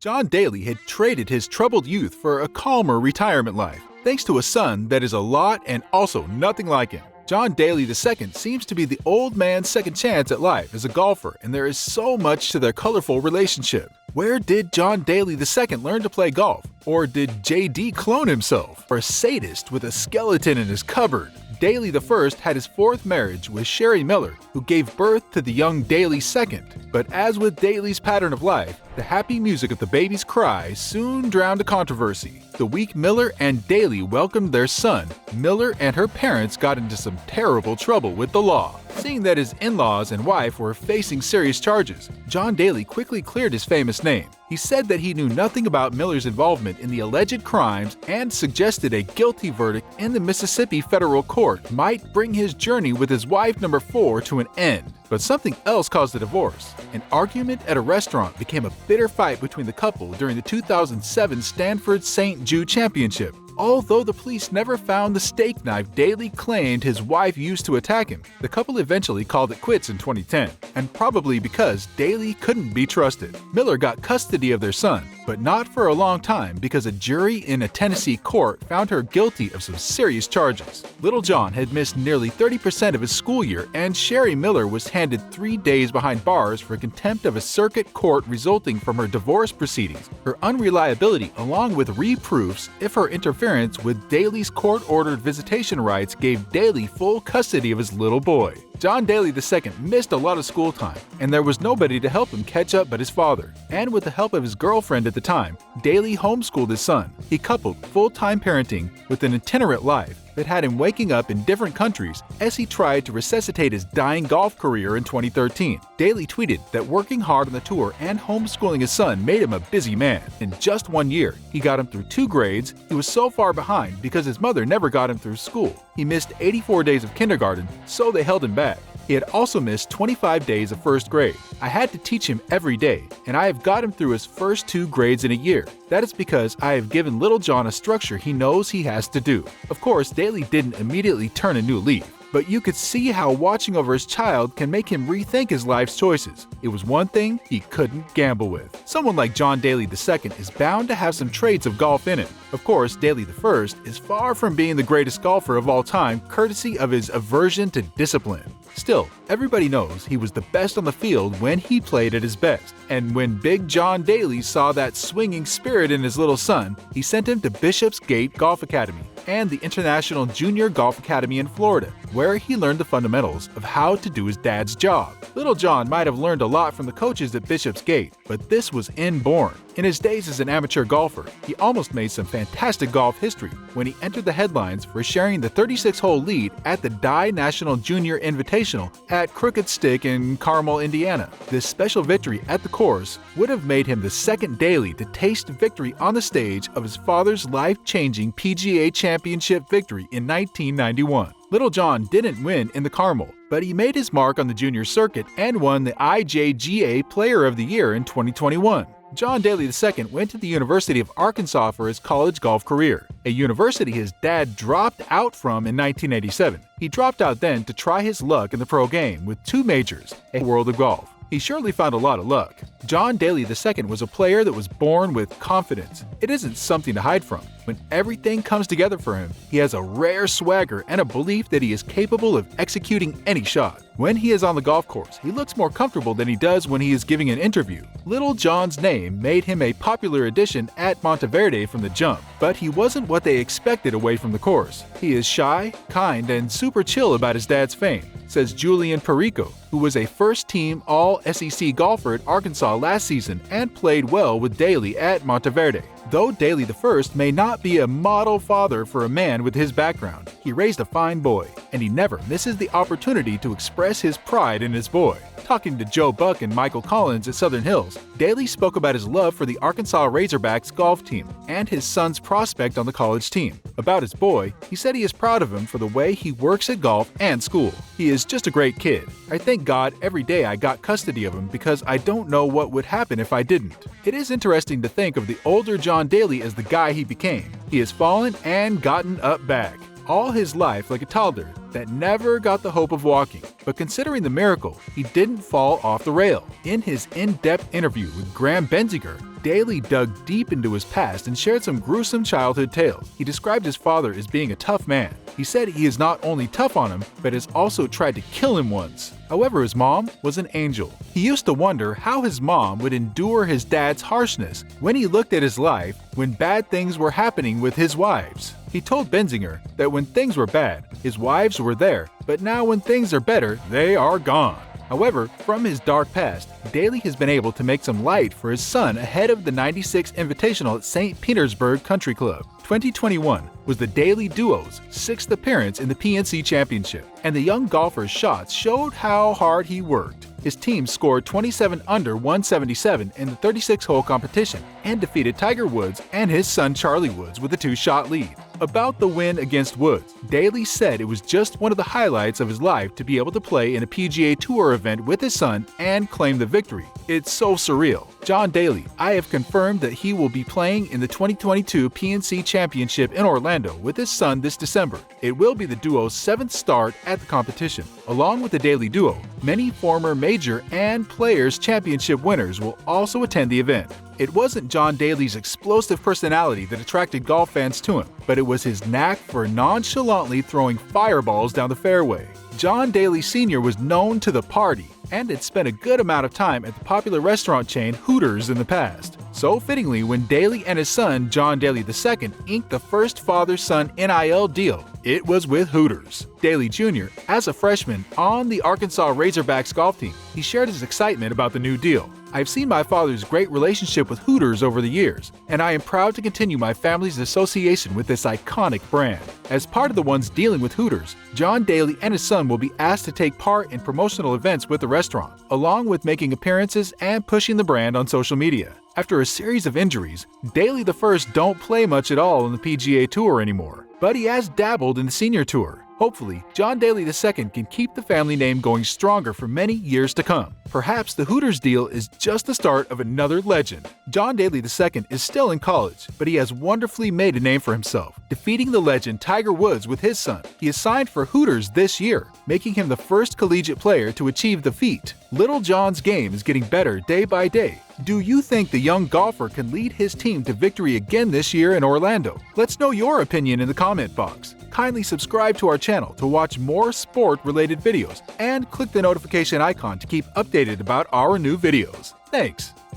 John Daly had traded his troubled youth for a calmer retirement life, thanks to a son that is a lot and also nothing like him. John Daly II seems to be the old man's second chance at life as a golfer, and there is so much to their colorful relationship. Where did John Daly II learn to play golf? Or did JD clone himself? Or a sadist with a skeleton in his cupboard? Daly I had his fourth marriage with Sherry Miller, who gave birth to the young Daly II. But as with Daly's pattern of life, the happy music of the baby's cry soon drowned the controversy. The week Miller and Daly welcomed their son, Miller and her parents got into some terrible trouble with the law. Seeing that his in-laws and wife were facing serious charges, John Daly quickly cleared his famous name. He said that he knew nothing about Miller's involvement in the alleged crimes and suggested a guilty verdict in the Mississippi federal court might bring his journey with his wife number 4 to an end. But something else caused the divorce. An argument at a restaurant became a bitter fight between the couple during the 2007 Stanford St. Jude Championship. Although the police never found the steak knife Daly claimed his wife used to attack him, the couple eventually called it quits in 2010, and probably because Daly couldn't be trusted. Miller got custody of their son, but not for a long time because a jury in a Tennessee court found her guilty of some serious charges. Little John had missed nearly 30% of his school year, and Sherry Miller was handed 3 days behind bars for contempt of a circuit court resulting from her divorce proceedings, her unreliability along with reproofs if her interference with Daly's court-ordered visitation rights gave Daly full custody of his little boy. John Daly II missed a lot of school time, and there was nobody to help him catch up but his father. And with the help of his girlfriend at the time, Daly homeschooled his son. He coupled full-time parenting with an itinerant life that had him waking up in different countries as he tried to resuscitate his dying golf career in 2013. Daly tweeted that working hard on the tour and homeschooling his son made him a busy man. In just 1 year, he got him through 2 grades. He was so far behind because his mother never got him through school. He missed 84 days of kindergarten, so they held him back. He had also missed 25 days of first grade. I had to teach him every day, and I have got him through his first 2 grades in a year. That is because I have given little John a structure he knows he has to do. Of course, Daly didn't immediately turn a new leaf, but you could see how watching over his child can make him rethink his life's choices. It was one thing he couldn't gamble with. Someone like John Daly II is bound to have some traits of golf in him. Of course, Daly I is far from being the greatest golfer of all time, courtesy of his aversion to discipline. Still, everybody knows he was the best on the field when he played at his best. And when Big John Daly saw that swinging spirit in his little son, he sent him to Bishopsgate Golf Academy and the International Junior Golf Academy in Florida, where he learned the fundamentals of how to do his dad's job. Little John might have learned a lot from the coaches at Bishopsgate, but this was inborn. In his days as an amateur golfer, he almost made some fantastic golf history when he entered the headlines for sharing the 36-hole lead at the Dye National Junior Invitational at Crooked Stick in Carmel, Indiana. This special victory at the course would have made him the second Daly to taste victory on the stage of his father's life-changing PGA Championship victory in 1991. Little John didn't win in the Carmel, but he made his mark on the junior circuit and won the IJGA Player of the Year in 2021. John Daly II went to the University of Arkansas for his college golf career, a university his dad dropped out from in 1987. He dropped out then to try his luck in the pro game with 2 majors, a world of golf. He surely found a lot of luck. John Daly II was a player that was born with confidence. It isn't something to hide from. When everything comes together for him, he has a rare swagger and a belief that he is capable of executing any shot. When he is on the golf course, he looks more comfortable than he does when he is giving an interview. Little John's name made him a popular addition at Monteverde from the jump, but he wasn't what they expected away from the course. He is shy, kind, and super chill about his dad's fame, says Julian Perico, who was a first-team All-SEC golfer at Arkansas last season and played well with Daly at Monteverde. Though Daly I may not be a model father for a man with his background, he raised a fine boy, and he never misses the opportunity to express his pride in his boy. Talking to Joe Buck and Michael Collins at Southern Hills, Daly spoke about his love for the Arkansas Razorbacks golf team and his son's prospect on the college team. About his boy, he said he is proud of him for the way he works at golf and school. He is just a great kid. I thank God every day I got custody of him because I don't know what would happen if I didn't. It is interesting to think of the older John Daly as the guy he became. He has fallen and gotten up back. all his life like a toddler that never got the hope of walking. But considering the miracle, he didn't fall off the rail. In his in-depth interview with Graham Benzinger, Daly dug deep into his past and shared some gruesome childhood tales. He described his father as being a tough man. He said he is not only tough on him, but has also tried to kill him once. However, his mom was an angel. He used to wonder how his mom would endure his dad's harshness when he looked at his life when bad things were happening with his wives. He told Benzinger that when things were bad, his wives were there, but now when things are better, they are gone. However, from his dark past, Daly has been able to make some light for his son ahead of the '96 Invitational at St. Petersburg Country Club. 2021 was the Daly duo's 6th appearance in the PNC Championship, and the young golfer's shots showed how hard he worked. His team scored 27 under 177 in the 36-hole competition and defeated Tiger Woods and his son Charlie Woods with a 2-shot lead. About the win against Woods, Daly said it was just one of the highlights of his life to be able to play in a PGA Tour event with his son and claim the victory. It's so surreal. John Daly, I have confirmed that he will be playing in the 2022 PNC Championship in Orlando with his son this December. It will be the duo's 7th start at the competition. Along with the Daly duo, many former major and Players Championship winners will also attend the event. It wasn't John Daly's explosive personality that attracted golf fans to him, but it was his knack for nonchalantly throwing fireballs down the fairway. John Daly Sr. was known to the party and had spent a good amount of time at the popular restaurant chain Hooters in the past. So fittingly, when Daly and his son, John Daly II, inked the first father-son NIL deal, it was with Hooters. Daly Jr., as a freshman on the Arkansas Razorbacks golf team, he shared his excitement about the new deal. I've seen my father's great relationship with Hooters over the years, and I am proud to continue my family's association with this iconic brand. As part of the ones dealing with Hooters, John Daly and his son will be asked to take part in promotional events with the restaurant, along with making appearances and pushing the brand on social media. After a series of injuries, Daly I don't play much at all on the PGA Tour anymore, but he has dabbled in the Senior Tour. Hopefully, John Daly II can keep the family name going stronger for many years to come. Perhaps the Hooters deal is just the start of another legend. John Daly II is still in college, but he has wonderfully made a name for himself, defeating the legend Tiger Woods with his son. He is signed for Hooters this year, making him the first collegiate player to achieve the feat. Little John's game is getting better day by day. Do you think the young golfer can lead his team to victory again this year in Orlando? Let's know your opinion in the comment box. Kindly subscribe to our channel to watch more sport-related videos and click the notification icon to keep updated about our new videos. Thanks!